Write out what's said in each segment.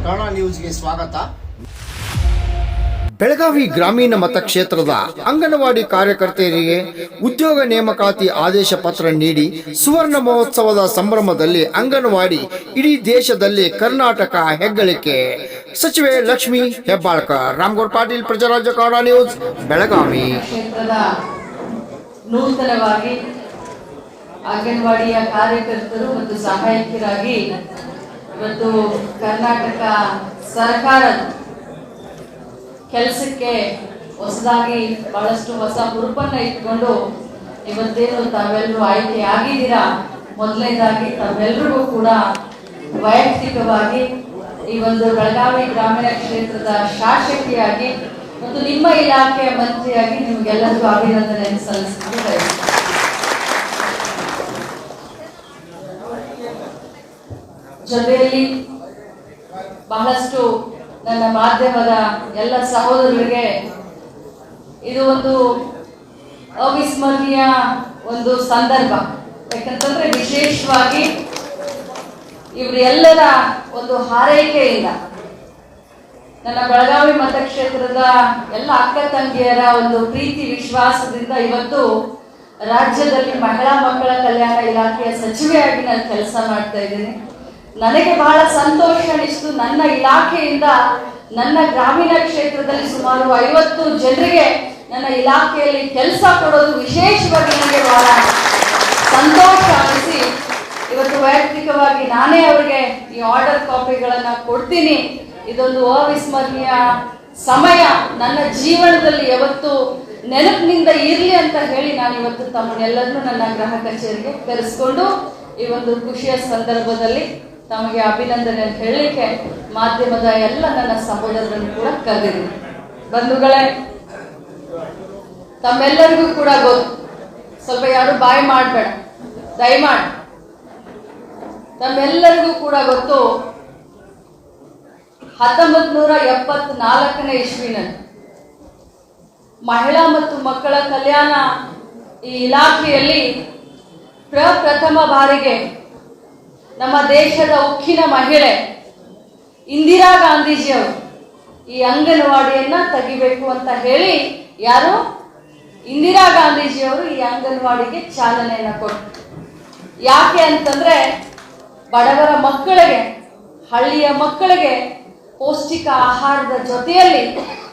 ಕನ್ನಡ ನ್ಯೂಸ್ಗೆ ಸ್ವಾಗತ. ಬೆಳಗಾವಿ ಗ್ರಾಮೀಣ ಮತಕ್ಷೇತ್ರದ ಅಂಗನವಾಡಿ ಕಾರ್ಯಕರ್ತೆಯರಿಗೆ ಉದ್ಯೋಗ ನೇಮಕಾತಿ ಆದೇಶ ಪತ್ರ ನೀಡಿ ಸುವರ್ಣ ಮಹೋತ್ಸವದ ಸಂಭ್ರಮದಲ್ಲಿ ಅಂಗನವಾಡಿ ಇಡೀ ದೇಶದಲ್ಲಿ ಕರ್ನಾಟಕ ಹೆಗ್ಗಳಿಕೆ. ಸಚಿವೆ ಲಕ್ಷ್ಮೀ ಹೆಬ್ಬಾಳ್ಕರ್. ರಾಮಗೌಡ ಪಾಟೀಲ್, ಪ್ರಜಾರಾಜ್ಯ ಕನ್ನಡ ನ್ಯೂಸ್, ಬೆಳಗಾವಿ. ನೂತನವಾಗಿ ಅಂಗನವಾಡಿಯ ಕಾರ್ಯಕರ್ತರು ಮತ್ತು ಸಹಾಯಕರಾಗಿ ಇವತ್ತು ಕರ್ನಾಟಕ ಸರ್ಕಾರದ ಕೆಲಸಕ್ಕೆ ಹೊಸದಾಗಿ ಬಹಳಷ್ಟು ಹೊಸ ಹುರುಪನ್ನು ಇಟ್ಕೊಂಡು ಇವತ್ತೇನು ತಾವೆಲ್ಲರೂ ಆಯ್ಕೆ ಆಗಿದ್ದೀರಾ, ಮೊದಲನೇದಾಗಿ ತಾವೆಲ್ಲರಿಗೂ ಕೂಡ ವೈಯಕ್ತಿಕವಾಗಿ ಈ ಒಂದು ಬೆಳಗಾವಿ ಗ್ರಾಮೀಣ ಕ್ಷೇತ್ರದ ಶಾಸಕಿಯಾಗಿ ಮತ್ತು ನಿಮ್ಮ ಇಲಾಖೆಯ ಮಂತ್ರಿಯಾಗಿ ನಿಮಗೆಲ್ಲರಿಗೂ ಅಭಿನಂದನೆಯನ್ನು ಸಲ್ಲಿಸಲು ಬಯಸುತ್ತೇನೆ. ಜೊತೆಯಲ್ಲಿ ಬಹಳಷ್ಟು ನನ್ನ ಮಾಧ್ಯಮದ ಎಲ್ಲ ಸಹೋದರರಿಗೆ ಇದು ಒಂದು ಅವಿಸ್ಮರಣೀಯ ಒಂದು ಸಂದರ್ಭ. ಯಾಕಂತಂದ್ರೆ ವಿಶೇಷವಾಗಿ ಇವರೆಲ್ಲರ ಒಂದು ಹಾರೈಕೆಯಿಂದ ನನ್ನ ಬೆಳಗಾವಿ ಮತಕ್ಷೇತ್ರದ ಎಲ್ಲ ಅಕ್ಕ ತಂಗಿಯರ ಒಂದು ಪ್ರೀತಿ ವಿಶ್ವಾಸದಿಂದ ಇವತ್ತು ರಾಜ್ಯದಲ್ಲಿ ಮಹಿಳಾ ಮಕ್ಕಳ ಕಲ್ಯಾಣ ಇಲಾಖೆಯ ಸಚಿವೆಯಾಗಿ ನಾನು ಕೆಲಸ ಮಾಡ್ತಾ ಇದ್ದೀನಿ. ನನಗೆ ಬಹಳ ಸಂತೋಷ ಅನಿಸ್ತು. ನನ್ನ ಇಲಾಖೆಯಿಂದ ನನ್ನ ಗ್ರಾಮೀಣ ಕ್ಷೇತ್ರದಲ್ಲಿ ಸುಮಾರು 50 ಜನರಿಗೆ ನನ್ನ ಇಲಾಖೆಯಲ್ಲಿ ಕೆಲಸ ಕೊಡೋದು ವಿಶೇಷವಾಗಿ ನನಗೆ ಬಹಳ ಸಂತೋಷ ಅನಿಸಿ ಇವತ್ತು ವೈಯಕ್ತಿಕವಾಗಿ ನಾನೇ ಅವರಿಗೆ ಈ ಆರ್ಡರ್ ಕಾಪಿಗಳನ್ನು ಕೊಡ್ತೀನಿ. ಇದೊಂದು ಅವಿಸ್ಮರಣೀಯ ಸಮಯ ನನ್ನ ಜೀವನದಲ್ಲಿ ಯಾವತ್ತು ನೆನಪಿನಿಂದ ಇರಲಿ ಅಂತ ಹೇಳಿ ನಾನು ಇವತ್ತು ತಮ್ಮನ್ನೆಲ್ಲರನ್ನೂ ನನ್ನ ಗೃಹ ಕಚೇರಿಗೆ ಕರೆಸ್ಕೊಂಡು ಈ ಒಂದು ಖುಷಿಯ ಸಂದರ್ಭದಲ್ಲಿ ತಮಗೆ ಅಭಿನಂದನೆ ಹೇಳಲಿಕ್ಕೆ ಮಾಧ್ಯಮದ ಎಲ್ಲ ನನ್ನ ಸಹೋದರರನ್ನು ಕೂಡ ಕರೆದಿದ್ದೀನಿ. ಬಂಧುಗಳೇ, ತಮ್ಮೆಲ್ಲರಿಗೂ ಕೂಡ ಗೊತ್ತು, ಸ್ವಲ್ಪ ಯಾರು ಬಾಯಿ ಮಾಡಬೇಡ ದಯಮಾಡಿ, ತಮ್ಮೆಲ್ಲರಿಗೂ ಕೂಡ ಗೊತ್ತು 1974ನೇ ಇಸ್ವಿನಲ್ಲಿ ಮಹಿಳಾ ಮತ್ತು ಮಕ್ಕಳ ಕಲ್ಯಾಣ ಈ ಇಲಾಖೆಯಲ್ಲಿ ಪ್ರಪ್ರಥಮ ಬಾರಿಗೆ ನಮ್ಮ ದೇಶದ ಉಕ್ಕಿನ ಮಹಿಳೆ ಇಂದಿರಾ ಗಾಂಧೀಜಿಯವರು ಈ ಅಂಗನವಾಡಿಯನ್ನ ತೆಗಿಬೇಕು ಅಂತ ಹೇಳಿ ಯಾರು ಇಂದಿರಾ ಗಾಂಧೀಜಿಯವರು ಈ ಅಂಗನವಾಡಿಗೆ ಚಾಲನೆಯನ್ನು ಕೊಟ್ಟರು. ಯಾಕೆ ಅಂತಂದ್ರೆ ಬಡವರ ಮಕ್ಕಳಿಗೆ, ಹಳ್ಳಿಯ ಮಕ್ಕಳಿಗೆ ಪೌಷ್ಟಿಕ ಆಹಾರದ ಜೊತೆಯಲ್ಲಿ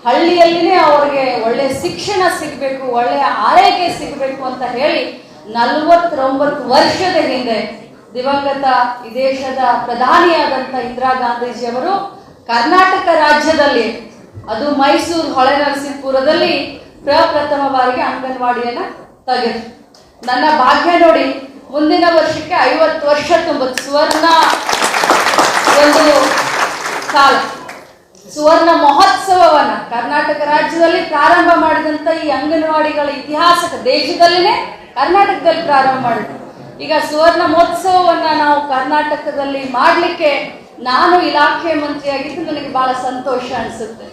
ಹಳ್ಳಿಯಲ್ಲಿನೇ ಅವರಿಗೆ ಒಳ್ಳೆಯ ಶಿಕ್ಷಣ ಸಿಗಬೇಕು, ಒಳ್ಳೆಯ ಆರೈಕೆ ಸಿಗಬೇಕು ಅಂತ ಹೇಳಿ 49 ವರ್ಷದ ಹಿಂದೆ ದಿವಂಗತ ಈ ದೇಶದ ಪ್ರಧಾನಿಯಾದಂಥ ಇಂದಿರಾ ಗಾಂಧೀಜಿಯವರು ಕರ್ನಾಟಕ ರಾಜ್ಯದಲ್ಲಿ, ಅದು ಮೈಸೂರು ಹೊಳೆನರಸೀಪುರದಲ್ಲಿ ಪ್ರಪ್ರಥಮ ಬಾರಿಗೆ ಅಂಗನವಾಡಿಯನ್ನ ತೆಗೆದ್ರು. ನನ್ನ ಭಾಗ್ಯ ನೋಡಿ, ಮುಂದಿನ ವರ್ಷಕ್ಕೆ 50 ವರ್ಷ ತುಂಬುತ್ತೆ. ಸುವರ್ಣ ಒಂದು ಕಾಲ, ಸುವರ್ಣ ಮಹೋತ್ಸವವನ್ನ ಕರ್ನಾಟಕ ರಾಜ್ಯದಲ್ಲಿ ಪ್ರಾರಂಭ ಮಾಡಿದಂಥ ಈ ಅಂಗನವಾಡಿಗಳ ಇತಿಹಾಸಕ್ಕೆ ದೇಶದಲ್ಲಿನೇ ಕರ್ನಾಟಕದಲ್ಲಿ ಪ್ರಾರಂಭ ಮಾಡಿದ್ರು. ಈಗ ಸುವರ್ಣ ಮಹೋತ್ಸವವನ್ನ ನಾವು ಕರ್ನಾಟಕದಲ್ಲಿ ಮಾಡಲಿಕ್ಕೆ ನಾನು ಇಲಾಖೆ ಮಂತ್ರಿಯಾಗಿದ್ದು ನನಗೆ ಬಹಳ ಸಂತೋಷ ಅನಿಸುತ್ತೆ.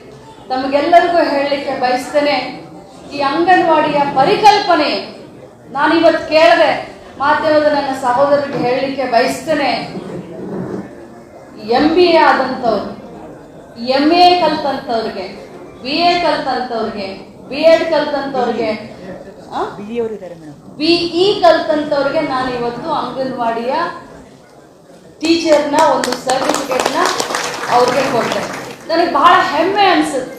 ತಮಗೆಲ್ಲರಿಗೂ ಹೇಳಲಿಕ್ಕೆ ಬಯಸ್ತೇನೆ, ಈ ಅಂಗನವಾಡಿಯ ಪರಿಕಲ್ಪನೆ ನಾನಿವತ್ತು ಕೇಳಿದೆ, ಮಾಧ್ಯಮದ ನನ್ನ ಸಹೋದರಿಗೆ ಹೇಳಲಿಕ್ಕೆ ಬಯಸ್ತೇನೆ. MBA ಆದಂಥವ್ರು, MA ಕಲ್ತಂಥವ್ರಿಗೆ, BA ಕಲ್ತಂಥವ್ರಿಗೆ, BEd ಕಲ್ತಂಥವ್ರಿಗೆ, BE ಕಲ್ತಂಥವ್ರಿಗೆ ನಾನು ಇವತ್ತು ಅಂಗನವಾಡಿಯ ಟೀಚರ್ನ ಒಂದು ಸರ್ಟಿಫಿಕೇಟ್ನ ಅವ್ರಿಗೆ ಕೊಟ್ಟೆ. ನನಗೆ ಬಹಳ ಹೆಮ್ಮೆ ಅನಿಸುತ್ತೆ.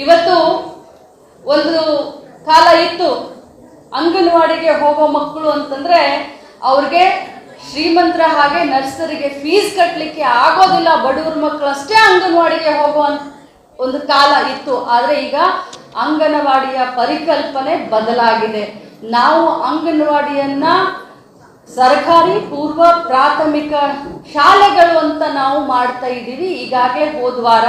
ಇವತ್ತು ಒಂದು ಕಾಲ ಇತ್ತು, ಅಂಗನವಾಡಿಗೆ ಹೋಗೋ ಮಕ್ಕಳು ಅಂತಂದ್ರೆ ಅವ್ರಿಗೆ ಶ್ರೀಮಂತರ ಹಾಗೆ ನರ್ಸರಿಗೆ ಫೀಸ್ ಕಟ್ಟಲಿಕ್ಕೆ ಆಗೋದಿಲ್ಲ, ಬಡವ್ರ ಮಕ್ಕಳು ಅಷ್ಟೇ ಅಂಗನವಾಡಿಗೆ ಹೋಗೋ ಒಂದು ಕಾಲ ಇತ್ತು. ಆದರೆ ಈಗ ಅಂಗನವಾಡಿಯ ಪರಿಕಲ್ಪನೆ ಬದಲಾಗಿದೆ. ನಾವು ಅಂಗನವಾಡಿಯನ್ನ ಸರ್ಕಾರಿ ಪೂರ್ವ ಪ್ರಾಥಮಿಕ ಶಾಲೆಗಳು ಅಂತ ನಾವು ಮಾಡ್ತಾ ಇದ್ದೀವಿ. ಈಗಾಗಲೇ ಹೋದ ವಾರ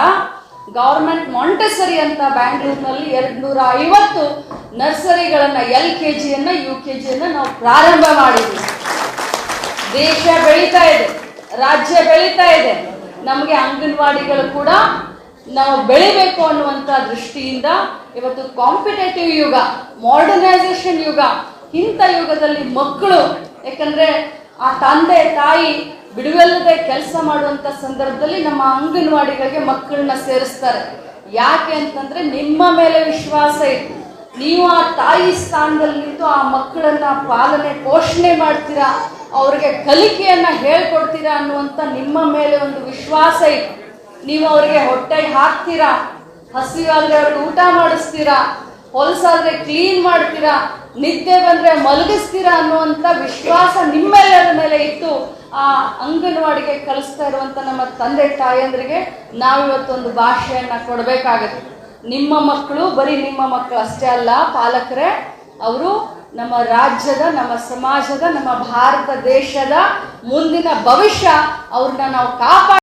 ಗವರ್ಮೆಂಟ್ ಮಾಂಟೆಸರಿ ಅಂತ ಬ್ಯಾಂಗ್ಳೂರಿನಲ್ಲಿ 250 ನರ್ಸರಿಗಳನ್ನ LKGಯನ್ನ UKGಯನ್ನ ನಾವು ಪ್ರಾರಂಭ ಮಾಡಿದ್ವಿ. ದೇಶ ಬೆಳೀತಾ ಇದೆ, ರಾಜ್ಯ ಬೆಳೀತಾ ಇದೆ, ನಮಗೆ ಅಂಗನವಾಡಿಗಳು ಕೂಡ ನಾವು ಬೆಳಿಬೇಕು ಅನ್ನುವಂಥ ದೃಷ್ಟಿಯಿಂದ ಇವತ್ತು ಕಾಂಪಿಟೇಟಿವ್ ಯುಗ, ಮಾಡರ್ನೈಸೇಷನ್ ಯುಗ, ಇಂಥ ಯುಗದಲ್ಲಿ ಮಕ್ಕಳು, ಯಾಕಂದ್ರೆ ಆ ತಂದೆ ತಾಯಿ ಬಿಡುವಿಲ್ಲದೆ ಕೆಲಸ ಮಾಡುವಂತ ಸಂದರ್ಭದಲ್ಲಿ ನಮ್ಮ ಅಂಗನವಾಡಿಗಳಿಗೆ ಮಕ್ಕಳನ್ನ ಸೇರಿಸ್ತಾರೆ. ಯಾಕೆ ಅಂತಂದ್ರೆ ನಿಮ್ಮ ಮೇಲೆ ವಿಶ್ವಾಸ ಇಟ್ಟು ನೀವು ಆ ತಾಯಿ ಸ್ಥಾನದಲ್ಲಿ ನಿಂತು ಆ ಮಕ್ಕಳನ್ನ ಪಾಲನೆ ಪೋಷಣೆ ಮಾಡ್ತೀರಾ, ಅವ್ರಿಗೆ ಕಲಿಕೆಯನ್ನ ಹೇಳ್ಕೊಡ್ತೀರಾ ಅನ್ನುವಂಥ ನಿಮ್ಮ ಮೇಲೆ ಒಂದು ವಿಶ್ವಾಸ ಇಟ್ಟು ನೀವು ಅವರಿಗೆ ಹೊಟ್ಟೆಗೆ ಹಾಕ್ತೀರಾ, ಹಸಿವಾದ್ರೆ ಅವ್ರಿಗೆ ಊಟ ಮಾಡಿಸ್ತೀರಾ, ಹೊಲಸಾದ್ರೆ ಕ್ಲೀನ್ ಮಾಡ್ತೀರಾ, ನಿದ್ದೆ ಬಂದ್ರೆ ಮಲಗಿಸ್ತೀರಾ ಅನ್ನುವಂಥ ವಿಶ್ವಾಸ ನಿಮ್ಮೆಲ್ಲರ ಮೇಲೆ ಇತ್ತು ಆ ಅಂಗನವಾಡಿಗೆ ಕಲಿಸ್ತಾ ಇರುವಂತ ನಮ್ಮ ತಂದೆ ತಾಯಂದ್ರಿಗೆ ನಾವಿವತ್ತೊಂದು ಭಾಷೆಯನ್ನ ಕೊಡಬೇಕಾಗತ್ತೆ. ನಿಮ್ಮ ಮಕ್ಕಳು ಬರೀ ನಿಮ್ಮ ಮಕ್ಕಳು ಅಷ್ಟೇ ಅಲ್ಲ ಪಾಲಕರೇ, ಅವರು ನಮ್ಮ ರಾಜ್ಯದ, ನಮ್ಮ ಸಮಾಜದ, ನಮ್ಮ ಭಾರತ ದೇಶದ ಮುಂದಿನ ಭವಿಷ್ಯ. ಅವ್ರನ್ನ ನಾವು